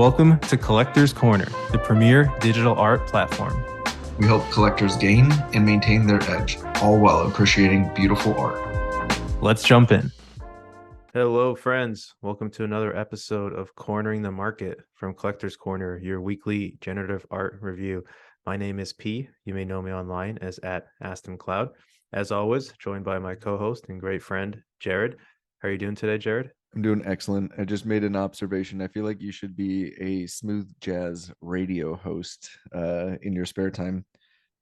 Welcome to Collector's Corner, the premier digital art platform. We help collectors gain and maintain their edge, all while appreciating beautiful art. Let's jump in. Hello, friends. Welcome to another episode of Cornering the Market from Collector's Corner, your weekly generative art review. My name is P. You may know me online as @AstonCloud. As always, joined by my co-host and great friend, Jared. How are you doing today, Jared? I'm doing excellent. I just made an observation. I feel like you should be a smooth jazz radio host in your spare time.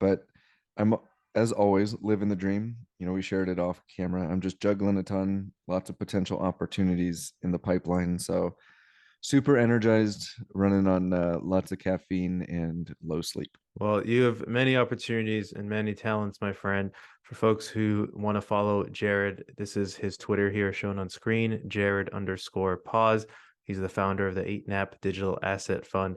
But I'm, as always, living the dream. You know, we shared it off camera. I'm just juggling a ton, lots of potential opportunities in the pipeline. So super energized, running on lots of caffeine and low sleep. Well, you have many opportunities and many talents, my friend. For folks who want to follow Jared, this is his Twitter here shown on screen, Jared_pause. He's the founder of the 8NAP Digital Asset Fund,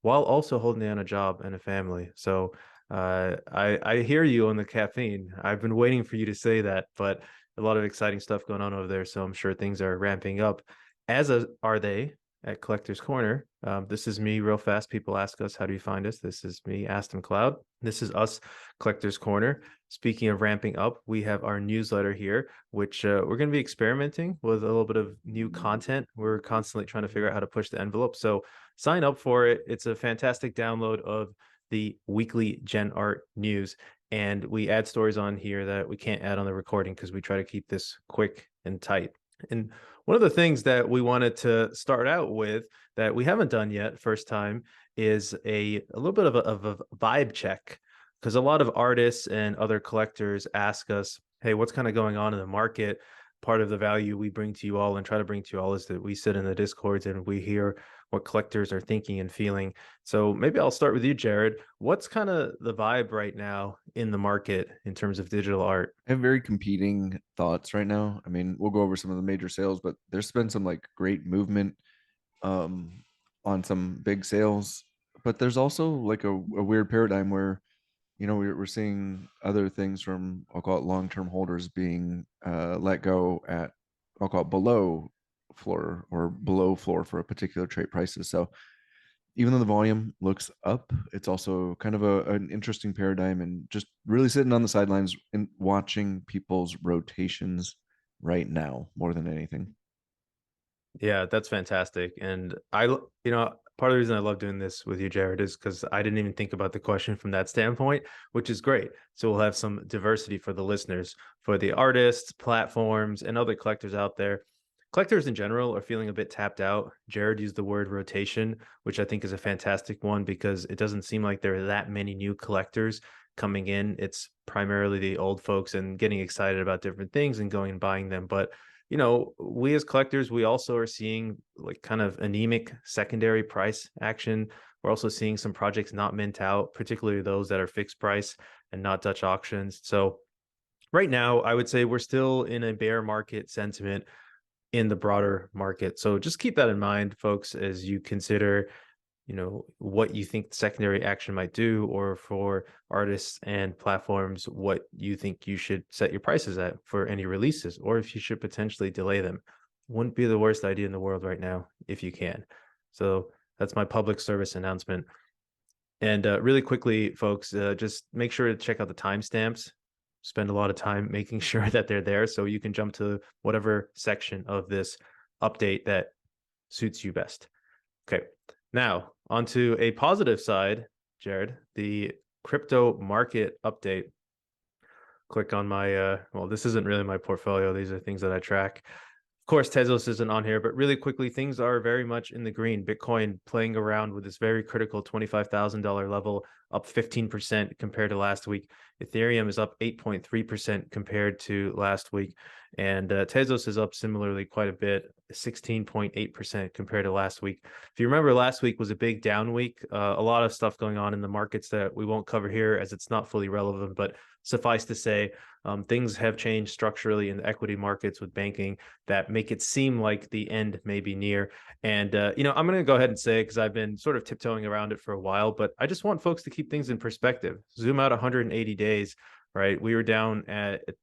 while also holding down a job and a family. So I hear you on the caffeine. I've been waiting for you to say that, but a lot of exciting stuff going on over there. So I'm sure things are ramping up, as are they at Collector's Corner. This is me real fast. People ask us, how do you find us? This is me, Aston Cloud. This is us, Collector's Corner. Speaking of ramping up, we have our newsletter here, which we're going to be experimenting with a little bit of new content. We're constantly trying to figure out how to push the envelope. So sign up for it. It's a fantastic download of the weekly Gen Art news. And we add stories on here that we can't add on the recording because we try to keep this quick and tight. And one of the things that we wanted to start out with that we haven't done yet, first time, is a little bit of a vibe check, because a lot of artists and other collectors ask us, hey, what's kind of going on in the market? Part of the value we bring to you all and try to bring to you all is that we sit in the Discords and we hear what collectors are thinking and feeling. So maybe I'll start with you, Jared. What's kind of the vibe right now in the market in terms of digital art? I have very competing thoughts right now. I mean, we'll go over some of the major sales, but there's been some like great movement on some big sales. But there's also like a weird paradigm where, you know, we're seeing other things from, I'll call it long-term holders being let go at, I'll call it below floor or below floor for a particular trade prices. So even though the volume looks up, it's also kind of an interesting paradigm, and just really sitting on the sidelines and watching people's rotations right now more than anything. Yeah, that's fantastic. And part of the reason I love doing this with you, Jared, is because I didn't even think about the question from that standpoint, which is great. So we'll have some diversity for the listeners, for the artists, platforms, and other collectors out there. Collectors in general are feeling a bit tapped out. Jared used the word rotation, which I think is a fantastic one because it doesn't seem like there are that many new collectors coming in. It's primarily the old folks and getting excited about different things and going and buying them. But we as collectors, we also are seeing like kind of anemic secondary price action. We're also seeing some projects not mint out, particularly those that are fixed price and not Dutch auctions. So right now, I would say we're still in a bear market sentiment in the broader market. So just keep that in mind, folks, as you consider what you think secondary action might do, or for artists and platforms, what you think you should set your prices at for any releases, or if you should potentially delay them. Wouldn't be the worst idea in the world right now if you can. So that's my public service announcement. And really quickly, folks, just make sure to check out the timestamps. Spend a lot of time making sure that they're there so you can jump to whatever section of this update that suits you best. Okay. Now, onto a positive side, Jared, the crypto market update. Click on my, well, this isn't really my portfolio. These are things that I track. Of course, Tezos isn't on here, but really quickly, things are very much in the green. Bitcoin playing around with this very critical $25,000 level, up 15% compared to last week. Ethereum is up 8.3% compared to last week. And Tezos is up similarly quite a bit, 16.8% compared to last week. If you remember, last week was a big down week. A lot of stuff going on in the markets that we won't cover here as it's not fully relevant, but suffice to say, things have changed structurally in the equity markets with banking that make it seem like the end may be near. And, I'm going to go ahead and say it because I've been sort of tiptoeing around it for a while, but I just want folks to keep things in perspective. Zoom out 180 days, right? We were down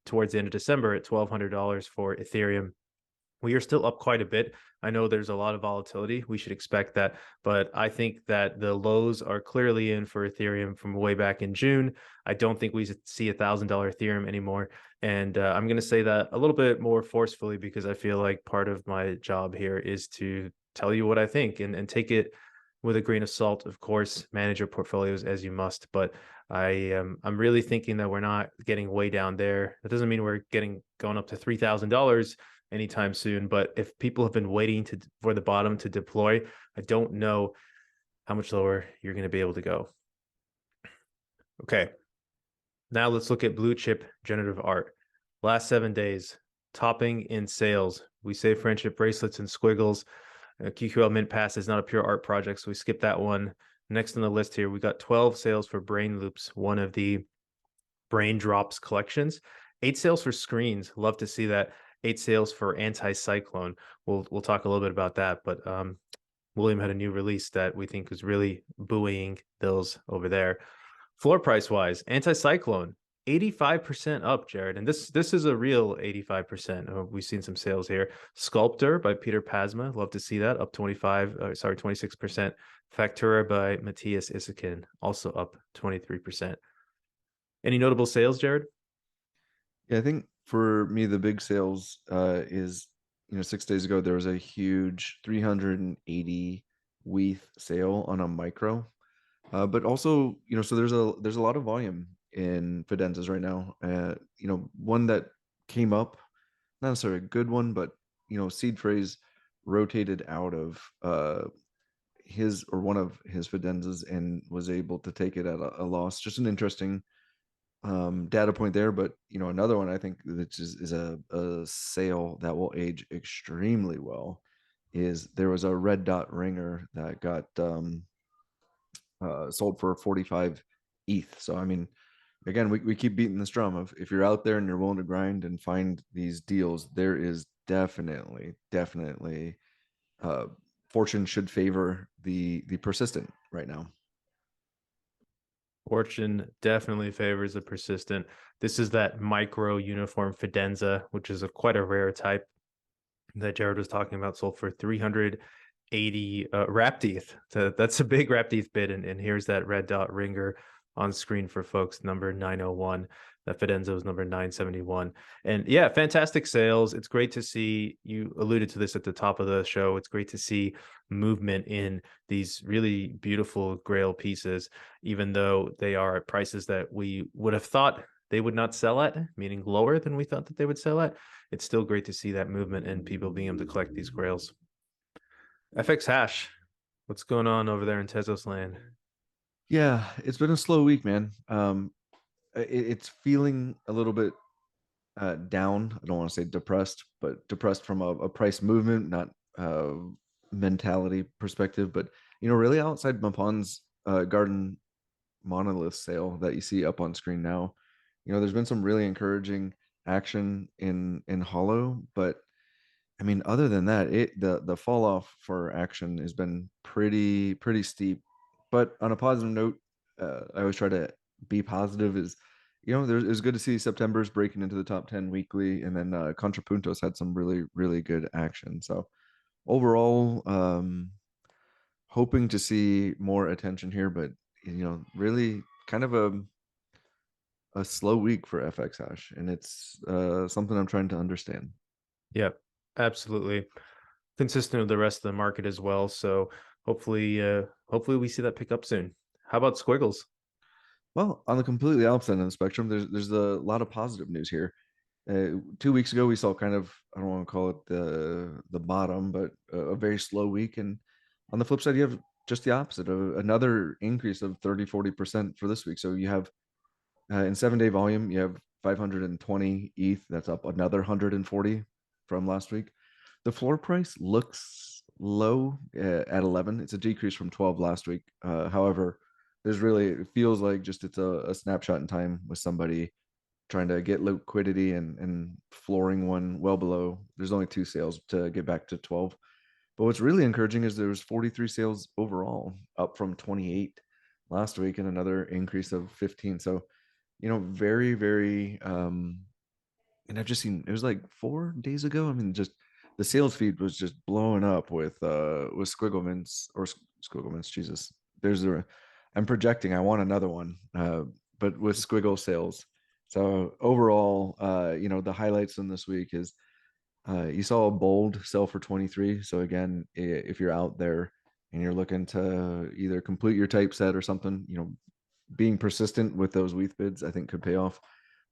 towards the end of December at $1,200 for Ethereum. We are still up quite a bit. I know there's a lot of volatility. We should expect that. But I think that the lows are clearly in for Ethereum from way back in June. I don't think we see $1,000 Ethereum anymore. And I'm going to say that a little bit more forcefully because I feel like part of my job here is to tell you what I think and take it with a grain of salt. Of course, manage your portfolios as you must. But I'm really thinking that we're not getting way down there. That doesn't mean we're going up to $3,000 anytime soon. But if people have been waiting for the bottom to deploy, I don't know how much lower you're going to be able to go. Okay, now let's look at blue chip generative art. Last 7 days, topping in sales. We say friendship bracelets and squiggles. QQL Mint Pass is not a pure art project, so we skip that one. Next on the list here, we got 12 sales for Brain Loops, one of the Brain Drops collections. 8 sales for screens. Love to see that. 8 sales for Anticyclone. We'll talk a little bit about that, but William had a new release that we think is really buoying bills over there. Floor price wise, Anticyclone 85% up, Jared, and this is a real 85%. We've seen some sales here. Sculptor by Peter Pasma, love to see that, up 26%. Factura by Matthias Isakin, also up 23%. Any notable sales, Jared? Yeah, I think for me the big sales is 6 days ago there was a huge 380 WETH sale on a micro, but also so there's a lot of volume in Fidenzas right now. One that came up, not necessarily a good one, but Seed Phrase rotated out of his or one of his Fidenzas and was able to take it at a loss. Just an interesting data point there. But another one I think that is a sale that will age extremely well is there was a red dot ringer that got sold for 45 ETH. So I mean, again, we keep beating this drum of if you're out there and you're willing to grind and find these deals, there is definitely fortune should favor the persistent right now. Fortune definitely favors the persistent. This is that micro uniform Fidenza, which is quite a rare type that Jared was talking about, sold for 380 wrap teeth. So that's a big wrap teeth bid. And here's that red dot ringer on screen for folks, number 901. That Fidenza was number 971. And yeah, fantastic sales. It's great to see, you alluded to this at the top of the show, it's great to see movement in these really beautiful grail pieces, even though they are at prices that we would have thought they would not sell at, meaning lower than we thought that they would sell at. It's still great to see that movement and people being able to collect these grails. FX Hash, what's going on over there in Tezos land? Yeah, it's been a slow week, man. It's feeling a little bit down. I don't want to say depressed, but depressed from a price movement, not mentality perspective. But really outside Mapan's garden monolith sale that you see up on screen now, there's been some really encouraging action in Hollow, but I mean, other than that, the fall off for action has been pretty steep. But on a positive note, I always try to be positive. Is it's good to see September's breaking into the top 10 weekly, and then Contrapuntos had some really good action. So overall, hoping to see more attention here, but really kind of a slow week for FX Hash, and it's something I'm trying to understand. Yep, absolutely. Consistent with the rest of the market as well. So hopefully we see that pick up soon. How about Squiggles? Well, on the completely opposite end of the spectrum, there's a lot of positive news here. 2 weeks ago, we saw kind of, I don't want to call it the bottom, but a very slow week. And on the flip side, you have just the opposite, another increase of 30-40% for this week. So you have in 7 day volume, you have 520 ETH. That's up another 140 from last week. The floor price looks low at 11. It's a decrease from 12 last week. However, it feels like just it's a snapshot in time with somebody trying to get liquidity and flooring one well below. There's only 2 sales to get back to 12. But what's really encouraging is there was 43 sales overall, up from 28 last week, and another increase of 15. So, very, very and I've just seen, it was like 4 days ago. I mean, just the sales feed was just blowing up with Squigglemans or Squigglemans. Jesus, I'm projecting. I want another one, but with Squiggle sales. So overall, the highlights from this week is you saw a bold sell for 23. So again, if you're out there and you're looking to either complete your typeset or something, being persistent with those WETH bids, I think could pay off.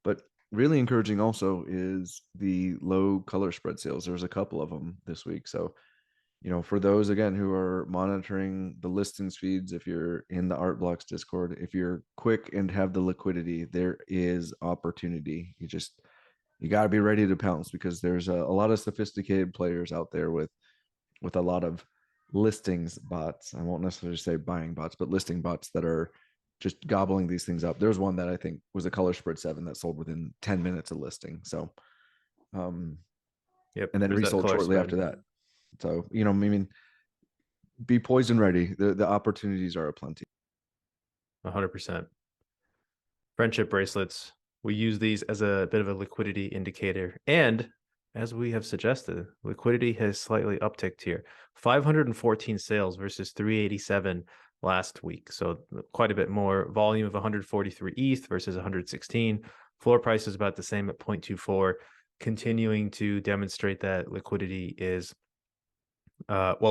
But really encouraging also is the low color spread sales. There's a couple of them this week. So, for those again who are monitoring the listings feeds, if you're in the Art Blocks Discord, if you're quick and have the liquidity, there is opportunity. You got to be ready to pounce, because there's a lot of sophisticated players out there with a lot of listings bots. I won't necessarily say buying bots, but listing bots that are just gobbling these things up. There's one that I think was a color spread 7 that sold within 10 minutes of listing. So, Yep. and then there's that resold color shortly spread. after that. So, I mean, be poised and ready. The opportunities are aplenty. 100%. Friendship bracelets. We use these as a bit of a liquidity indicator. And as we have suggested, liquidity has slightly upticked here. 514 sales versus 387 last week. So quite a bit more. Volume of 143 ETH versus 116. Floor price is about the same at 0.24, continuing to demonstrate that liquidity is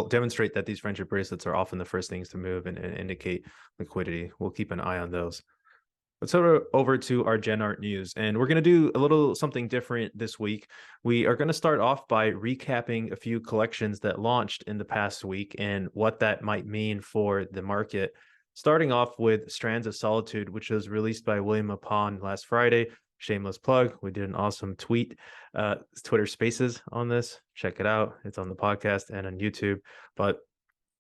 demonstrate that these friendship bracelets are often the first things to move and indicate liquidity. We'll keep an eye on those. Let's go over to our Gen Art news, and we're going to do a little something different this week. We are going to start off by recapping a few collections that launched in the past week and what that might mean for the market. Starting off with Strands of Solitude, which was released by William Mapan last Friday. Shameless plug. We did an awesome Twitter Spaces on this. Check it out. It's on the podcast and on YouTube. But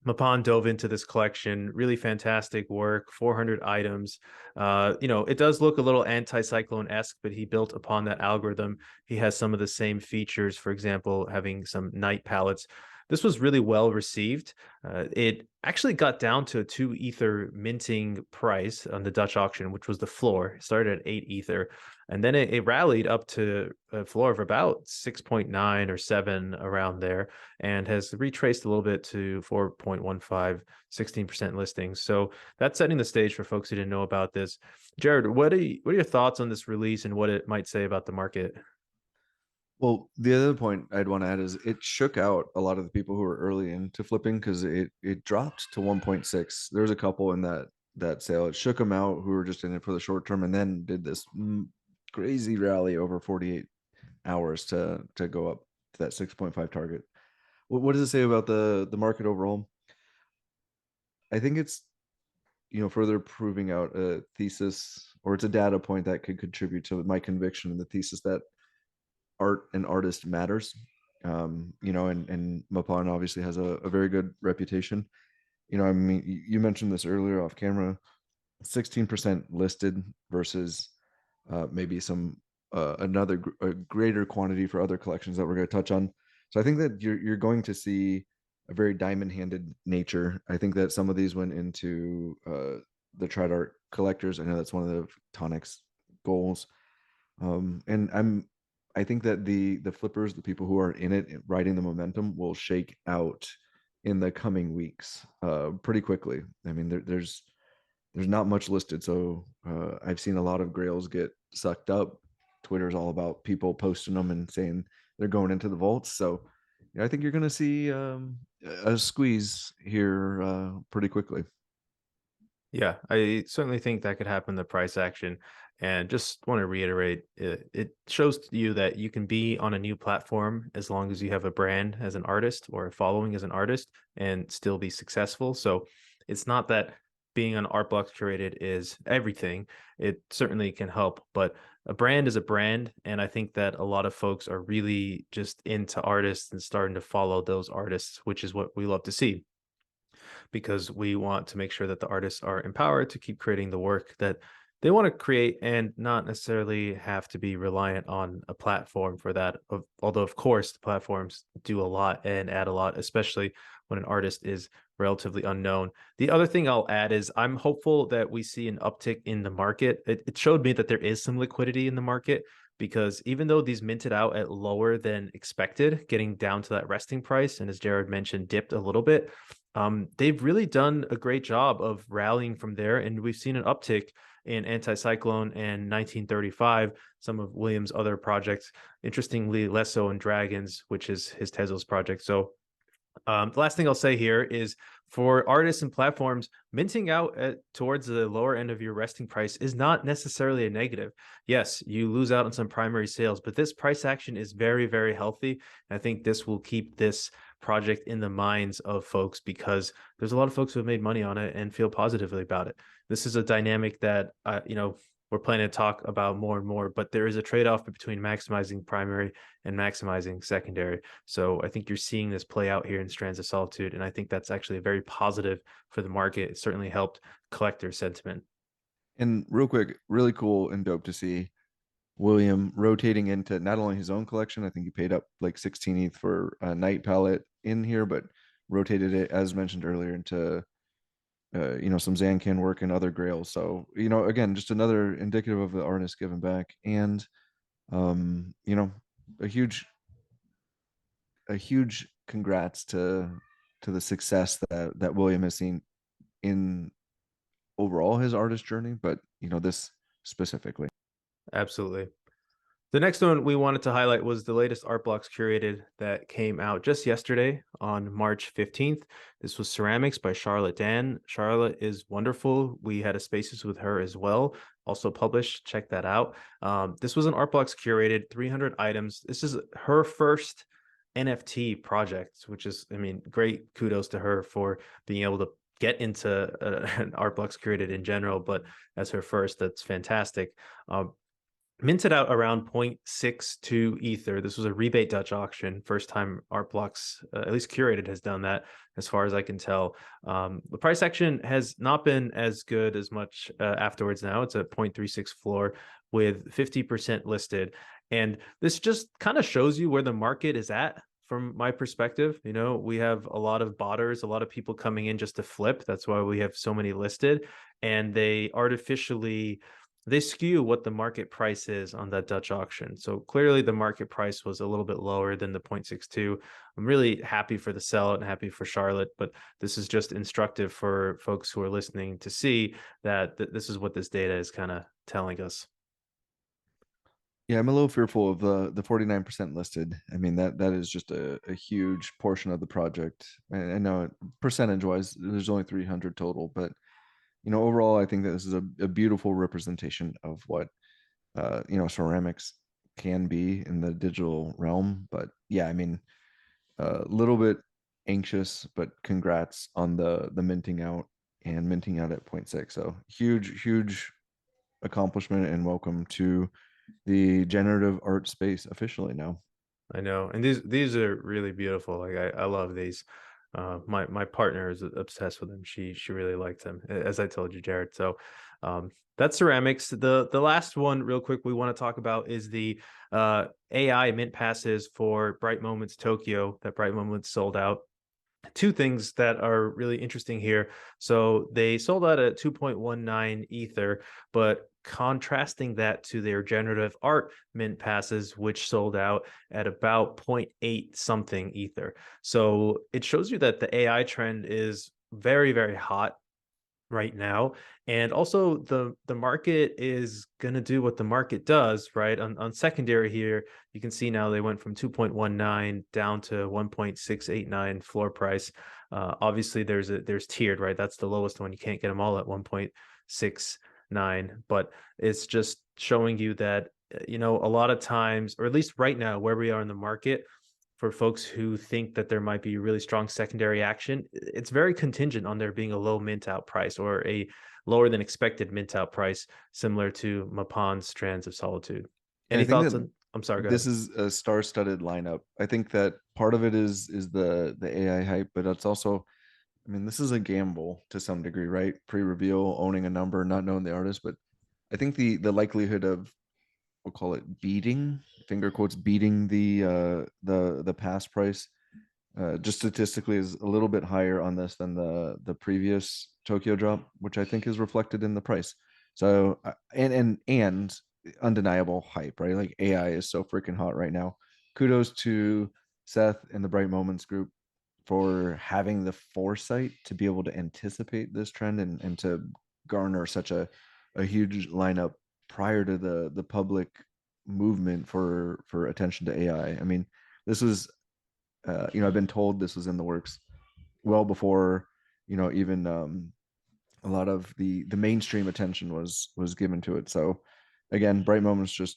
Mapan dove into this collection, really fantastic work, 400 items. It does look a little Anticyclone-esque, but he built upon that algorithm. He has some of the same features, for example, having some night palettes. This was really well received. It actually got down to a 2 Ether minting price on the Dutch auction, which was the floor. It started at 8 Ether. And then it rallied up to a floor of about 6.9 or 7 around there, and has retraced a little bit to 4.15, 16% listings. So that's setting the stage for folks who didn't know about this. Jared, what are your thoughts on this release and what it might say about the market? Well, the other point I'd want to add is it shook out a lot of the people who were early into flipping, because it dropped to 1.6. There's a couple in that sale. It shook them out who were just in it for the short term, and then did this crazy rally over 48 hours to go up to that 6.5 target. What does it say about the market overall? I think it's further proving out a thesis, or it's a data point that could contribute to my conviction in the thesis that art and artist matters. And Mapan obviously has a very good reputation. I mean, you mentioned this earlier off camera, 16% listed versus maybe some a greater quantity for other collections that we're going to touch on. So I think that you're going to see a very diamond-handed nature. I think that some of these went into the trad art collectors. I know that's one of the Tonic's goals. And I think that the flippers, the people who are in it, riding the momentum, will shake out in the coming weeks pretty quickly. I mean, there's not much listed, so I've seen a lot of grails get sucked up. Twitter's all about people posting them and saying they're going into the vaults. So I think you're going to see a squeeze here pretty quickly. Yeah, I certainly think that could happen, the price action. And just want to reiterate, it shows to you that you can be on a new platform as long as you have a brand as an artist or a following as an artist and still be successful. So it's not that being on Art Blocks Curated is everything. It certainly can help, but a brand is a brand. And I think that a lot of folks are really just into artists and starting to follow those artists, which is what we love to see, because we want to make sure that the artists are empowered to keep creating the work that they want to create and not necessarily have to be reliant on a platform for that. Although, of course, the platforms do a lot and add a lot, especially when an artist is relatively unknown. The other thing I'll add is I'm hopeful that we see an uptick in the market. It showed me that there is some liquidity in the market, because even though these minted out at lower than expected, getting down to that resting price, and as Jared mentioned, dipped a little bit, they've really done a great job of rallying from there. And we've seen an uptick in Anticyclone and 1935, some of Williams' other projects. Interestingly, less so in Dragons, which is his Tezos project. So the last thing I'll say here is for artists and platforms, minting out towards the lower end of your resting price is not necessarily a negative. Yes, you lose out on some primary sales, but this price action is very, very healthy. I think this will keep this project in the minds of folks because there's a lot of folks who have made money on it and feel positively about it. This is a dynamic that, we're planning to talk about more and more, but there is a trade-off between maximizing primary and maximizing secondary. So I think you're seeing this play out here in Strands of Solitude, and I think that's actually very positive for the market. It certainly helped collector sentiment. And real quick, really cool and dope to see William rotating into not only his own collection. I think he paid up like 16 ETH for a night palette in here, but rotated it, as mentioned earlier, into some Zancan work and other grails. So, again, just another indicative of the artist giving back. And a huge congrats to the success that William has seen in overall his artist journey, but this specifically. Absolutely. The next one we wanted to highlight was the latest art blocks curated that came out just yesterday on March 15th. This was Ceramics by Charlotte Dan. Charlotte is wonderful. We had a spaces with her as well, also published. Check that out. This was an art blocks curated 300 items. This is her first NFT project, which is, great kudos to her for being able to get into an art blocks curated in general, but as her first, that's fantastic. Minted out around 0.62 Ether. This was a rebate Dutch auction. First time Art Blocks, at least curated, has done that, as far as I can tell. The price action has not been as good as much afterwards now. It's a 0.36 floor with 50% listed. And this just kind of shows you where the market is at from my perspective. We have a lot of botters, a lot of people coming in just to flip. That's why we have so many listed. And they skew what the market price is on that Dutch auction. So clearly the market price was a little bit lower than the 0.62. I'm really happy for the sellout and happy for Charlotte, but this is just instructive for folks who are listening to see that this is what this data is kind of telling us. Yeah, I'm a little fearful of the 49% listed. That is just a huge portion of the project. I know percentage wise, there's only 300 total, but overall, I think that this is a beautiful representation of what ceramics can be in the digital realm. But yeah, a little bit anxious, but congrats on the minting out at 0.6. So huge accomplishment, and welcome to the generative art space officially now. I know, and these are really beautiful. Like I love these. My partner is obsessed with them. She really liked them, as I told you, Jared. So that's ceramics. The last one, real quick, we want to talk about is the AI mint passes for Bright Moments Tokyo that Bright Moments sold out. Two things that are really interesting here. So they sold out at 2.19 Ether, but contrasting that to their generative art mint passes, which sold out at about 0.8 something Ether. So it shows you that the AI trend is very, very hot right now, and also the market is going to do what the market does, right? On secondary here, you can see now they went from 2.19 down to 1.689 floor price. Obviously there's tiered, right? That's the lowest one. You can't get them all at 1.69, but it's just showing you that a lot of times, or at least right now where we are in the market, for folks who think that there might be really strong secondary action, it's very contingent on there being a low mint out price or a lower than expected mint out price, similar to Mapan's Strands of Solitude. Any thoughts on? I'm sorry, go this ahead. is a star-studded lineup. I think that part of it is the AI hype, but it's also, this is a gamble to some degree, right? Pre-reveal, owning a number, not knowing the artist, but I think the likelihood of, we'll call it beating, finger quotes, beating the pass price, just statistically, is a little bit higher on this than the previous Tokyo drop, which I think is reflected in the price. So and undeniable hype, right? Like AI is so freaking hot right now. Kudos to Seth and the Bright Moments group for having the foresight to be able to anticipate this trend and to garner such a huge lineup prior to the public movement for attention to AI. I mean, this was I've been told this was in the works well before even a lot of the mainstream attention was given to it. So again, Bright Moments just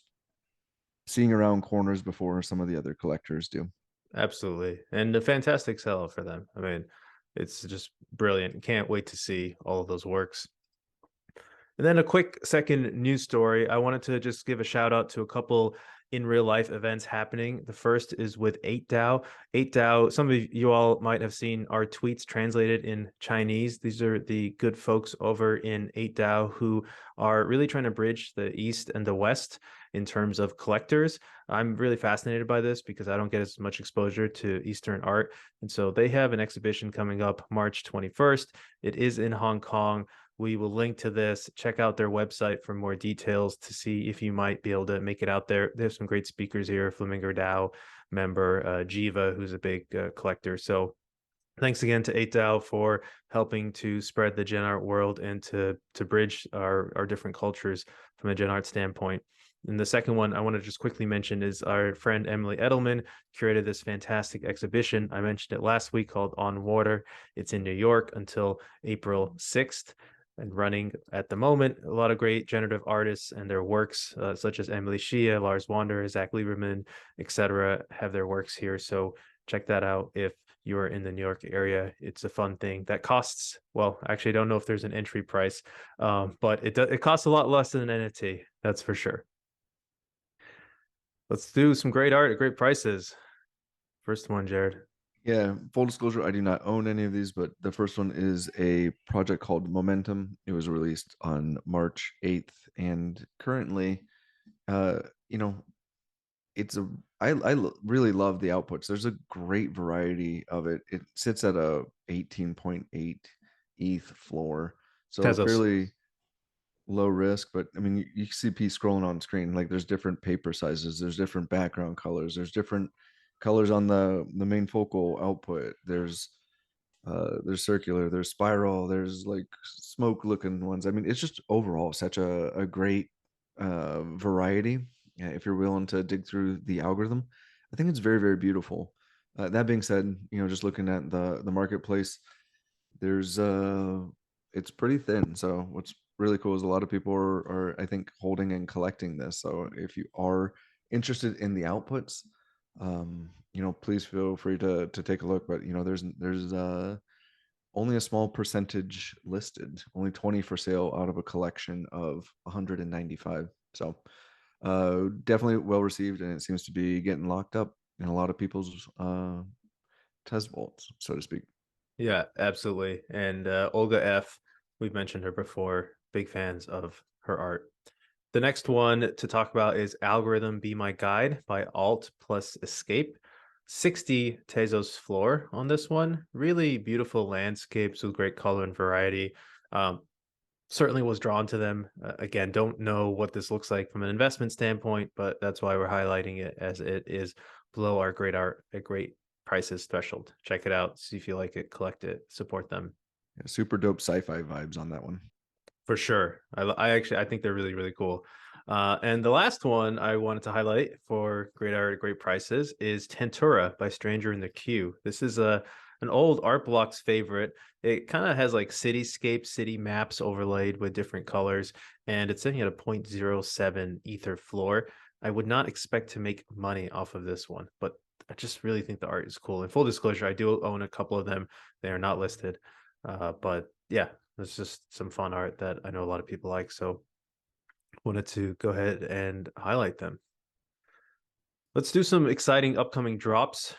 seeing around corners before some of the other collectors do. Absolutely. And a fantastic sell for them. I mean, it's just brilliant. Can't wait to see all of those works. And then a quick second news story. I wanted to just give a shout out to a couple in real life events happening. The first is with 8DAO. 8DAO, some of you all might have seen our tweets translated in Chinese. These are the good folks over in 8DAO who are really trying to bridge the East and the West in terms of collectors. I'm really fascinated by this because I don't get as much exposure to Eastern art. And so they have an exhibition coming up March 21st. It is in Hong Kong. We will link to this. Check out their website for more details to see if you might be able to make it out there. They have some great speakers here. Flamingo DAO member Jiva, who's a big collector. So thanks again to 8DAO for helping to spread the Gen Art world and to bridge our different cultures from a Gen Art standpoint. And the second one I want to just quickly mention is our friend Emily Edelman curated this fantastic exhibition. I mentioned it last week called On Water. It's in New York until April 6th and running at the moment. A lot of great generative artists and their works, such as Emily Shia, Lars Wander, Zach Lieberman, etc., have their works here. So check that out if you're in the New York area. It's a fun thing that costs, well, actually, I don't know if there's an entry price, but it costs a lot less than an NFT, that's for sure. Let's do some great art at great prices. First one, Jared. Yeah, full disclosure, I do not own any of these, but the first one is a project called Momentum. It was released on March 8th, and currently, uh, you know, it's a really love the outputs. There's a great variety of it. It sits at a 18.8 ETH floor, so Tezos. fairly low risk. But I mean, you see P scrolling on screen, like there's different paper sizes, there's different background colors, there's different colors on the main focal output. There's circular, there's spiral, there's like smoke looking ones. I mean, it's just overall such a great variety. If you're willing to dig through the algorithm, I think it's very, very beautiful. That being said, just looking at the marketplace, there's it's pretty thin. So what's really cool is a lot of people are I think holding and collecting this. So if you are interested in the outputs, please feel free to take a look. But there's only a small percentage listed, only 20 for sale out of a collection of 195. So definitely well received, and it seems to be getting locked up in a lot of people's test vaults, so to speak. Yeah, absolutely. And Olga F, we've mentioned her before, big fans of her art. The next one to talk about is Algorithm Be My Guide by Alt plus Escape. 60 Tezos floor on this one. Really beautiful landscapes with great color and variety. Certainly was drawn to them. Again, don't know what this looks like from an investment standpoint, but that's why we're highlighting it, as it is below our great art at great prices threshold. Check it out, see if you like it, collect it, support them. Yeah, super dope sci-fi vibes on that one. For sure. I think they're really, really cool. And the last one I wanted to highlight for great art at great prices is Tentura by Stranger in the Queue. This is an old Art Blocks favorite. It kind of has like cityscape, city maps overlaid with different colors, and it's sitting at a 0.07 ether floor. I would not expect to make money off of this one, but I just really think the art is cool. In full disclosure, I do own a couple of them. They are not listed. But yeah, it's just some fun art that I know a lot of people like. So wanted to go ahead and highlight them. Let's do some exciting upcoming drops.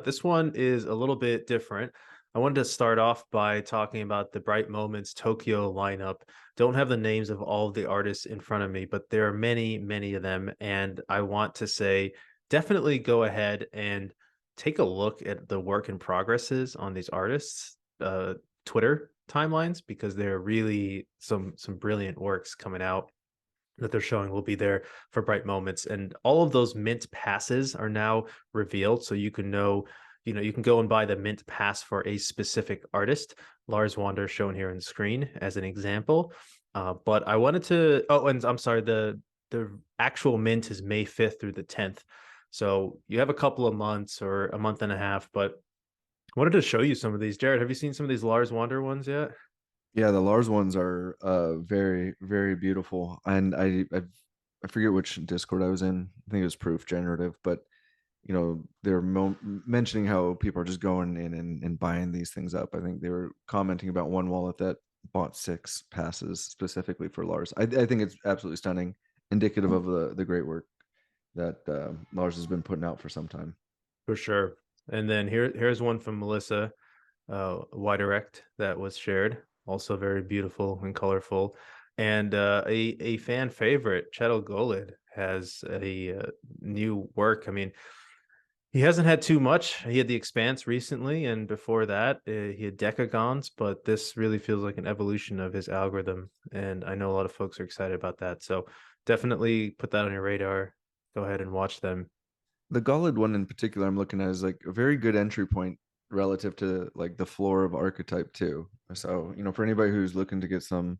This one is a little bit different. I wanted to start off by talking about the Bright Moments Tokyo lineup. Don't have the names of all of the artists in front of me, but there are many, many of them. And I want to say, definitely go ahead and take a look at the work in progresses on these artists' Twitter timelines, because there are really some brilliant works coming out. that they're showing will be there for bright moments. And all of those mint passes are now revealed. So you can know, you can go and buy the mint pass for a specific artist. Lars Wander shown here on screen as an example. But I wanted to, oh, and I'm sorry, the actual mint is May 5th through the 10th. So you have a couple of months or a month and a half, but I wanted to show you some of these. Jared, have you seen some of these Lars Wander ones yet? Yeah, the Lars ones are very, very beautiful. And I forget which Discord I was in. I think it was Proof Generative, but they're mentioning how people are just going in and buying these things up. I think they were commenting about one wallet that bought 6 passes specifically for Lars. I think it's absolutely stunning, indicative of the great work that Lars has been putting out for some time. For sure. And then here's one from Melissa, Y Direct, that was shared. Also very beautiful and colorful. And a fan favorite, Chetel Golid, has a new work. I mean, he hasn't had too much. He had the Expanse recently, and before that, he had Decagons. But this really feels like an evolution of his algorithm, and I know a lot of folks are excited about that. So definitely put that on your radar. Go ahead and watch them. The Golid one in particular, I'm looking at is like a very good entry point relative to like the floor of archetype too. So, for anybody who's looking to get some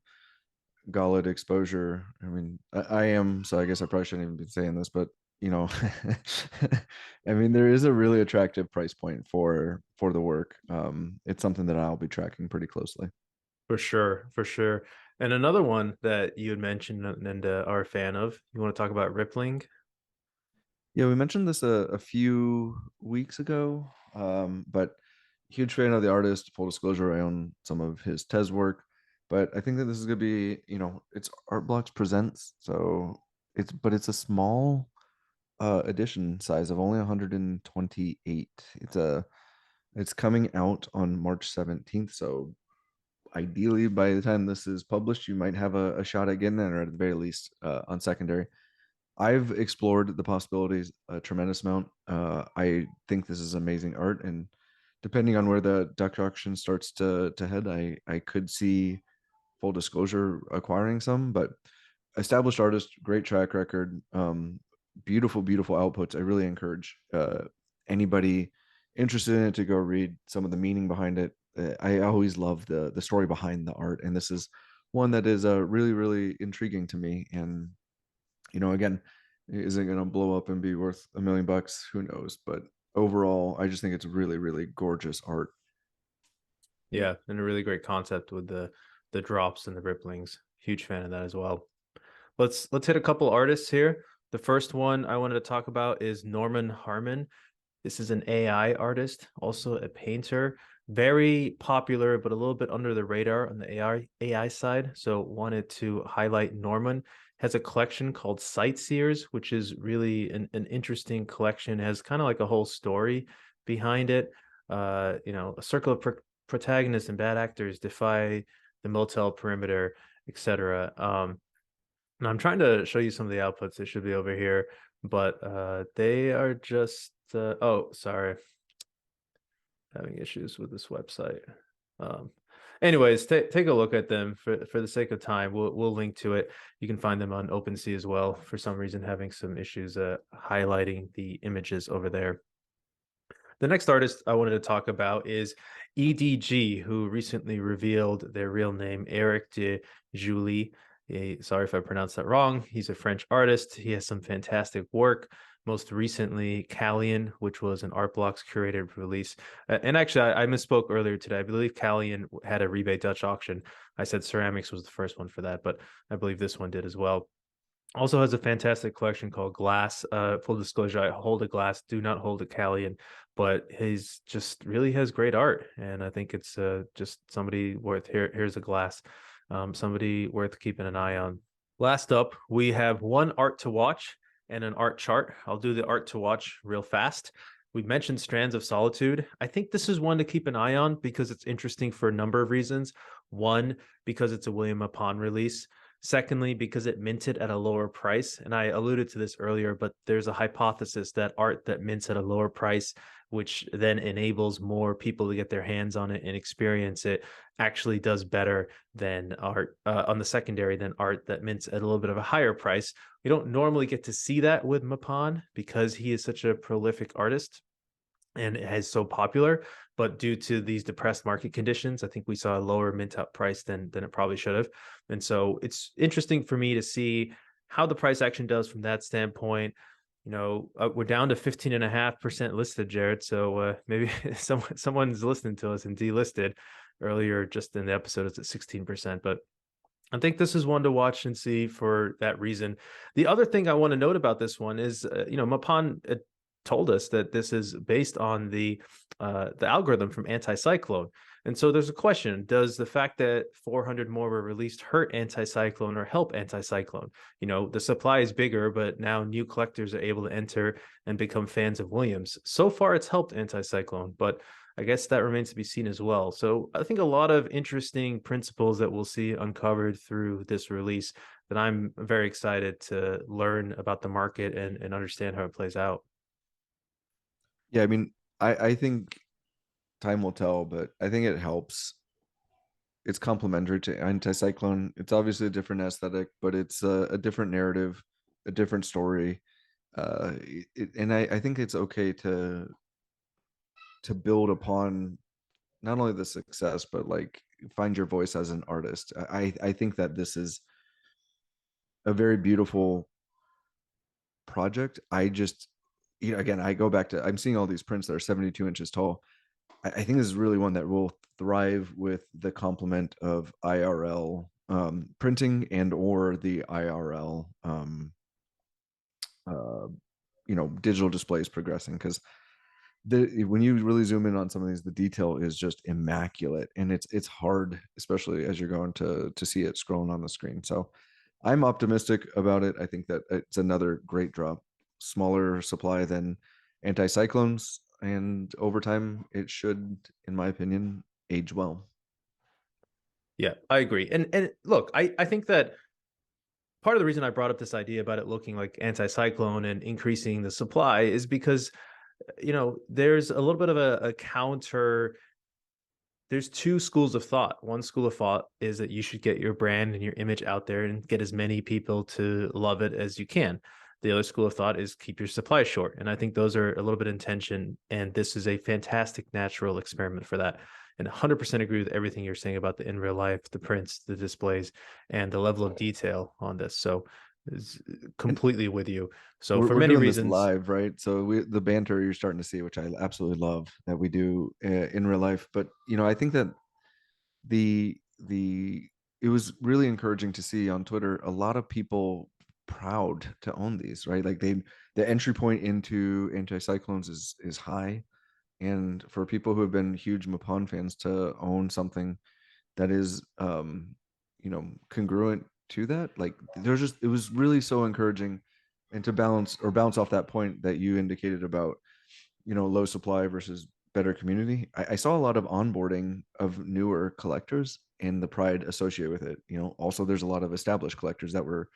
Golid exposure, I mean, I am, so I guess I probably shouldn't even be saying this, but you know, I mean, there is a really attractive price point for the work. It's something that I'll be tracking pretty closely. For sure, for sure. And another one that you had mentioned and are a fan of, you want to talk about Rippling? Yeah, we mentioned this a few weeks ago, but huge fan of the artist. Full disclosure, I own some of his Tez work, but I think that this is going to be, it's Art Blocks Presents, so it's a small edition size of only 128. It's coming out on March 17th, so ideally by the time this is published, you might have a shot at getting it, or at the very least on secondary. I've explored the possibilities a tremendous amount. I think this is amazing art, and depending on where the Dutch auction starts to head, I could see full disclosure acquiring some. But established artist, great track record, beautiful, beautiful outputs. I really encourage anybody interested in it to go read some of the meaning behind it. I always love the story behind the art, and this is one that is really, really intriguing to me. And again, is it going to blow up and be worth $1 million? Who knows? But overall, I just think it's really, really gorgeous art. Yeah, and a really great concept with the drops and the ripplings. Huge fan of that as well. Let's hit a couple artists here. The first one I wanted to talk about is Norman Harmon. This is an AI artist, also a painter, very popular, but a little bit under the radar on the AI side. So wanted to highlight Norman. Has a collection called Sightseers, which is really an interesting collection. It has kind of like a whole story behind it. A circle of protagonists and bad actors defy the motel perimeter, etc. And I'm trying to show you some of the outputs. It should be over here, but they are just oh, sorry, having issues with this website. Um, anyways, take a look at them for the sake of time. We'll link to it. You can find them on OpenSea as well. For some reason, having some issues highlighting the images over there. The next artist I wanted to talk about is EDG, who recently revealed their real name, Eric de Julie. Sorry if I pronounced that wrong. He's a French artist. He has some fantastic work. Most recently, Callian, which was an Art Blocks curated release. And actually, I misspoke earlier today. I believe Callian had a rebate Dutch auction. I said Ceramics was the first one for that, but I believe this one did as well. Also has a fantastic collection called Glass. Full disclosure, I hold a Glass, do not hold a Callian, but he's just really has great art. And I think it's just somebody worth here's a Glass. Somebody worth keeping an eye on. Last up, we have one art to watch and an art chart. I'll do the art to watch real fast. We mentioned Strands of Solitude. I think this is one to keep an eye on because it's interesting for a number of reasons. One, because it's a William Mapan release. Secondly, because it minted at a lower price. And I alluded to this earlier, but there's a hypothesis that art that mints at a lower price, which then enables more people to get their hands on it and experience it, actually does better than art on the secondary than art that mints at a little bit of a higher price. We don't normally get to see that with Mapan because he is such a prolific artist and it is so popular. But due to these depressed market conditions, I think we saw a lower mint out price than it probably should have. And so it's interesting for me to see how the price action does from that standpoint. We're down to 15.5% listed, Jared. So maybe someone's listening to us and delisted earlier just in the episode. It's at 16%. But I think this is one to watch and see for that reason. The other thing I want to note about this one is, Mapan told us that this is based on the algorithm from Anticyclone. And so there's a question: does the fact that 400 more were released hurt Anticyclone or help Anticyclone? The supply is bigger, but now new collectors are able to enter and become fans of Williams. So far, it's helped Anticyclone, but I guess that remains to be seen as well. So I think a lot of interesting principles that we'll see uncovered through this release that I'm very excited to learn about the market and understand how it plays out. Yeah, I mean, I think time will tell, but I think it helps. It's complementary to Anticyclone. It's obviously a different aesthetic, but it's a different narrative, a different story. And I think it's okay to build upon not only the success, but like find your voice as an artist. I think that this is a very beautiful project. I just, again, I go back to, I'm seeing all these prints that are 72 inches tall. I think this is really one that will thrive with the complement of IRL printing and or the IRL digital displays progressing, because when you really zoom in on some of these, the detail is just immaculate, and it's hard, especially as you're going to see it scrolling on the screen. So I'm optimistic about it. I think that it's another great drop, smaller supply than Anticyclones, and over time it should, in my opinion, age well. Yeah, I agree. And look, I think that part of the reason I brought up this idea about it looking like Anticyclone and increasing the supply is because there's a little bit of a counter. There's two schools of thought. One school of thought is that you should get your brand and your image out there and get as many people to love it as you can. The other school of thought is keep your supply short. And I think those are a little bit in tension. And this is a fantastic natural experiment for that. And 100% agree with everything you're saying about the in real life, the prints, the displays, and the level of detail on this. So is completely with you. So for we're many doing this reasons, live, right? So the banter you're starting to see, which I absolutely love that we do in real life. But I think that the it was really encouraging to see on Twitter a lot of people proud to own these, right? Like the entry point into Anticyclones is high, and for people who have been huge Mapan fans to own something that is congruent to that, like it was really so encouraging. And to bounce off that point that you indicated about low supply versus better community, I saw a lot of onboarding of newer collectors and the pride associated with it. Also there's a lot of established collectors that were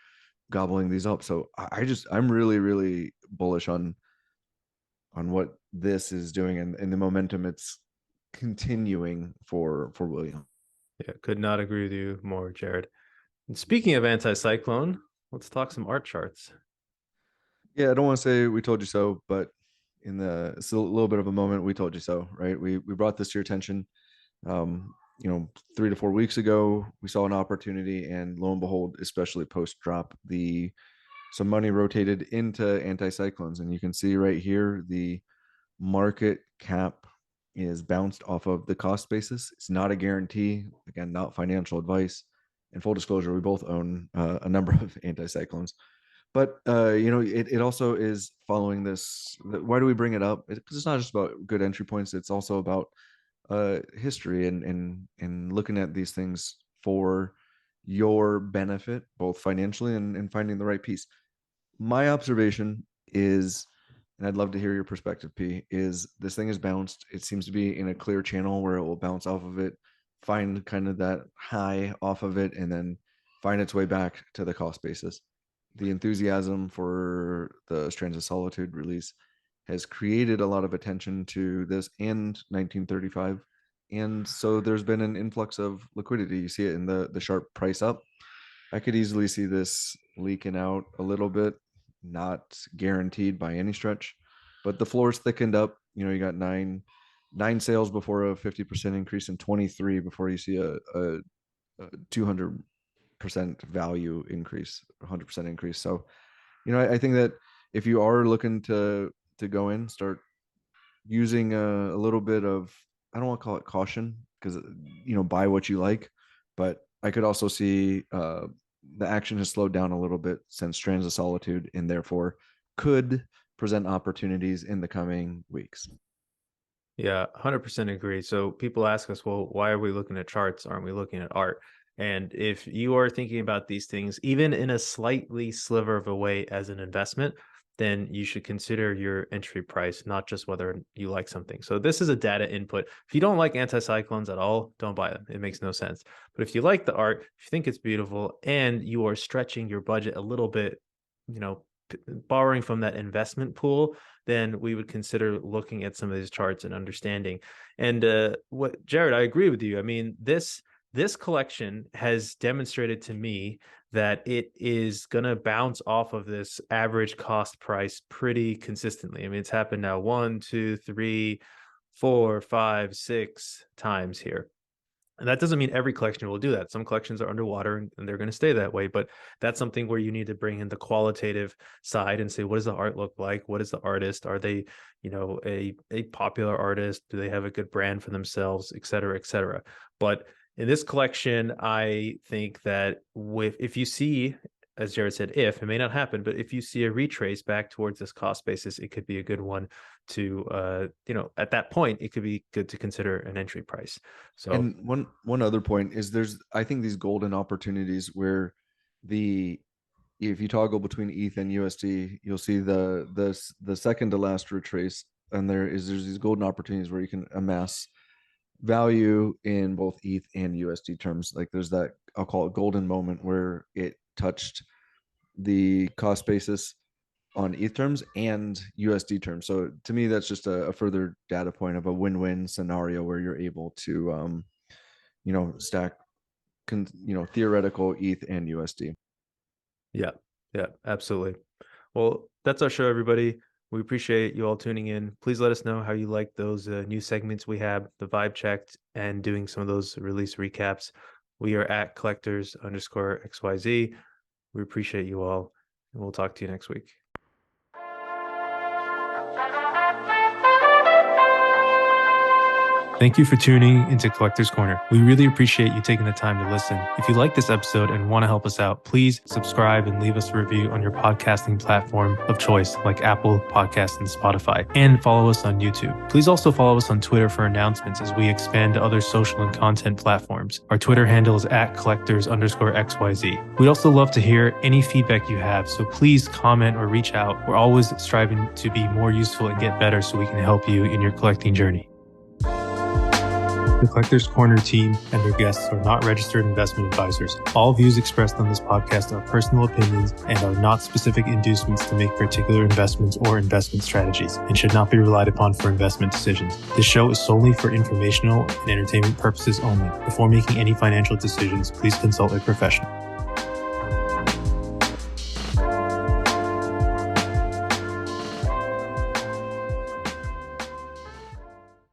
gobbling these up. So I'm really, really bullish on what this is doing, and the momentum it's continuing for William. yeah, could not agree with you more, Jared. And speaking of Anticyclone, let's talk some art charts. Yeah, I don't want to say we told you so, but it's a little bit of a moment. We told you so, right? We brought this to your attention. 3 to 4 weeks ago, we saw an opportunity, and lo and behold, especially post drop, some money rotated into Anticyclones, and you can see right here the market cap is bounced off of the cost basis. It's not a guarantee. Again, not financial advice. And full disclosure, we both own a number of Anticyclones. But it also is following this. Why do we bring it up? Because it's not just about good entry points. It's also about history and looking at these things for your benefit, both financially and finding the right piece. My observation is, and I'd love to hear your perspective, P, is this thing is bounced. It seems to be in a clear channel where it will bounce off of it, find kind of that high off of it, and then find its way back to the cost basis. The enthusiasm for the Strands of Solitude release has created a lot of attention to this and 1935. And so there's been an influx of liquidity. You see it in the sharp price up. I could easily see this leaking out a little bit, not guaranteed by any stretch, but the floor's thickened up. You know, you got nine sales before a 50% increase, and 23 before you see a 200% value increase, 100% increase. So, you know, I think that if you are looking to go in, start using a little bit of, I don't want to call it caution, because, you know, buy what you like, but I could also see the action has slowed down a little bit since Strands of Solitude, and therefore could present opportunities in the coming weeks. Yeah, 100% agree. So people ask us, well, why are we looking at charts? Aren't we looking at art? And if you are thinking about these things, even in a slightly sliver of a way as an investment, then you should consider your entry price, not just whether you like something. So this is a data input. If you don't like anticyclones at all, don't buy them. It makes no sense. But if you like the art, if you think it's beautiful, and you are stretching your budget a little bit, you know, borrowing from that investment pool, then we would consider looking at some of these charts and understanding. And what, Jared, I agree with you. I mean, this collection has demonstrated to me that it is going to bounce off of this average cost price pretty consistently. I mean, it's happened now 1, 2, 3, 4, 5, 6 times here. And that doesn't mean every collection will do that. Some collections are underwater and they're going to stay that way. But that's something where you need to bring in the qualitative side and say, what does the art look like? What is the artist? Are they, you know, a popular artist? Do they have a good brand for themselves, et cetera, et cetera? But in this collection, I think that if you see, as Jared said, if it may not happen, but if you see a retrace back towards this cost basis, it could be a good one to, you know, at that point, it could be good to consider an entry price. So, and one other point is I think these golden opportunities where if you toggle between ETH and USD, you'll see the second to last retrace, and there's these golden opportunities where you can amass value in both ETH and USD terms. Like there's that, I'll call it golden moment, where it touched the cost basis on ETH terms and USD terms. So to me, that's just a further data point of a win-win scenario where you're able to, you know, stack, you know, theoretical ETH and USD. yeah, absolutely. Well, that's our show, everybody. We appreciate you all tuning in. Please let us know how you like those new segments we have, the vibe checked, and doing some of those release recaps. We are at collectors_XYZ. We appreciate you all, and we'll talk to you next week. Thank you for tuning into Collector's Corner. We really appreciate you taking the time to listen. If you like this episode and want to help us out, please subscribe and leave us a review on your podcasting platform of choice, like Apple Podcasts and Spotify, and follow us on YouTube. Please also follow us on Twitter for announcements as we expand to other social and content platforms. Our Twitter handle is at collectors_XYZ. We'd also love to hear any feedback you have, so please comment or reach out. We're always striving to be more useful and get better so we can help you in your collecting journey. The Collectors Corner team and their guests are not registered investment advisors. All views expressed on this podcast are personal opinions and are not specific inducements to make particular investments or investment strategies, and should not be relied upon for investment decisions. This show is solely for informational and entertainment purposes only. Before making any financial decisions, please consult a professional.